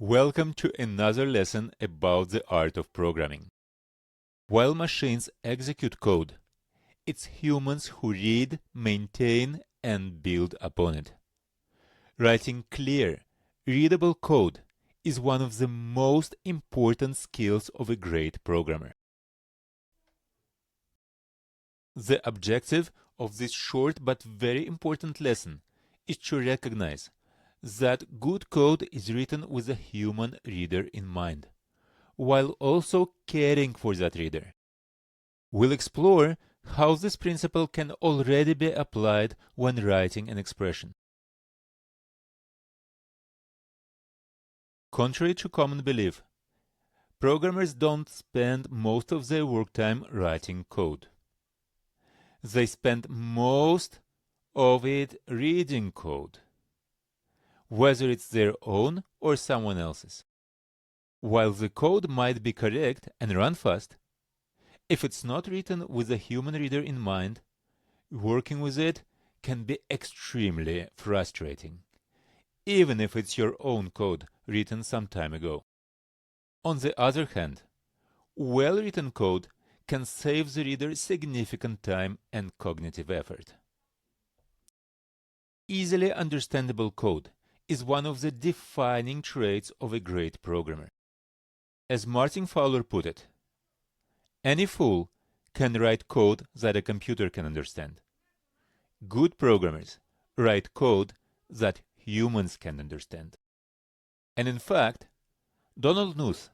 Welcome to another lesson about the art of programming. While machines execute code, it's humans who read, maintain, and build upon it. Writing clear, readable code is one of the most important skills of a great programmer. The objective of this short but very important lesson is to recognize that good code is written with a human reader in mind, while also caring for that reader. We'll explore how this principle can already be applied when writing an expression. Contrary to common belief, programmers don't spend most of their work time writing code. They spend most of it reading code, whether it's their own or someone else's. While the code might be correct and run fast, if it's not written with a human reader in mind, working with it can be extremely frustrating, even if it's your own code written some time ago. On the other hand, well-written code can save the reader significant time and cognitive effort. Easily understandable code is one of the defining traits of a great programmer. As Martin Fowler put it, any fool can write code that a computer can understand. Good programmers write code that humans can understand. And in fact, Donald Knuth,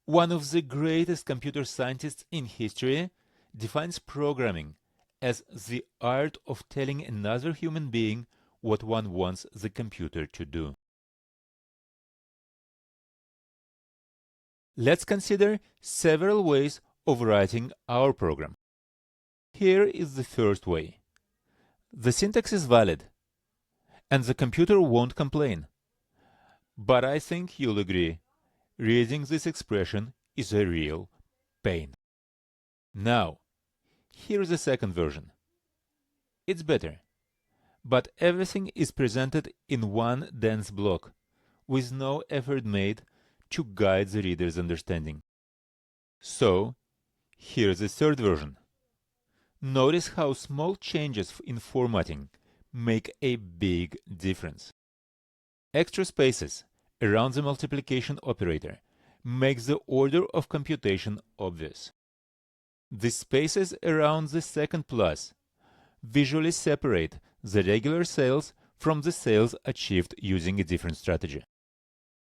one of the greatest computer scientists in history, defines programming as the art of telling another human being what one wants the computer to do. Let's consider several ways of writing our program. Here is the first way. The syntax is valid, and the computer won't complain. But I think you'll agree, reading this expression is a real pain. Now, here's the second version. It's better, but everything is presented in one dense block, with no effort made to guide the reader's understanding. So, here's the third version. Notice how small changes in formatting make a big difference. Extra spaces around the multiplication operator makes the order of computation obvious. The spaces around the second plus visually separate the regular sales from the sales achieved using a different strategy.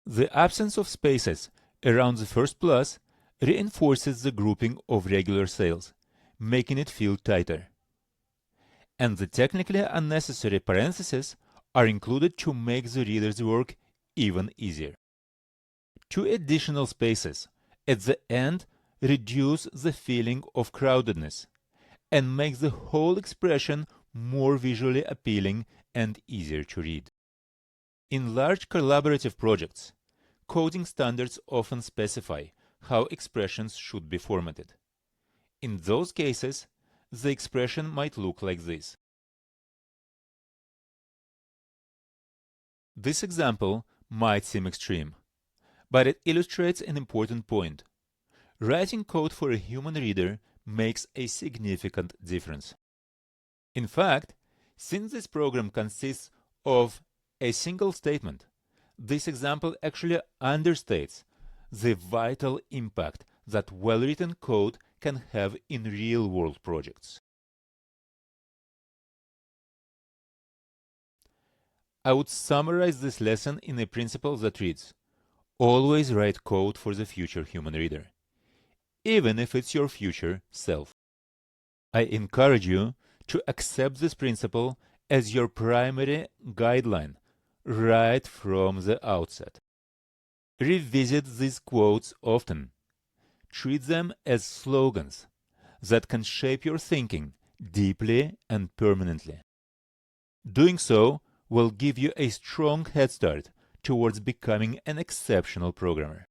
The absence of spaces around the first plus reinforces the grouping of regular sales, making it feel tighter. And the technically unnecessary parentheses are included to make the reader's work even easier. Two additional spaces at the end reduce the feeling of crowdedness and make the whole expression more visually appealing and easier to read. In large collaborative projects, coding standards often specify how expressions should be formatted. In those cases, the expression might look like this. This example might seem extreme, but it illustrates an important point. Writing code for a human reader makes a significant difference. In fact, since this program consists of a single statement, this example actually understates the vital impact that well-written code can have in real-world projects. I would summarize this lesson in a principle that reads, always write code for the future human reader, even if it's your future self. I encourage you to accept this principle as your primary guideline right from the outset. Revisit these quotes often. Treat them as slogans that can shape your thinking deeply and permanently. Doing so will give you a strong head start towards becoming an exceptional programmer.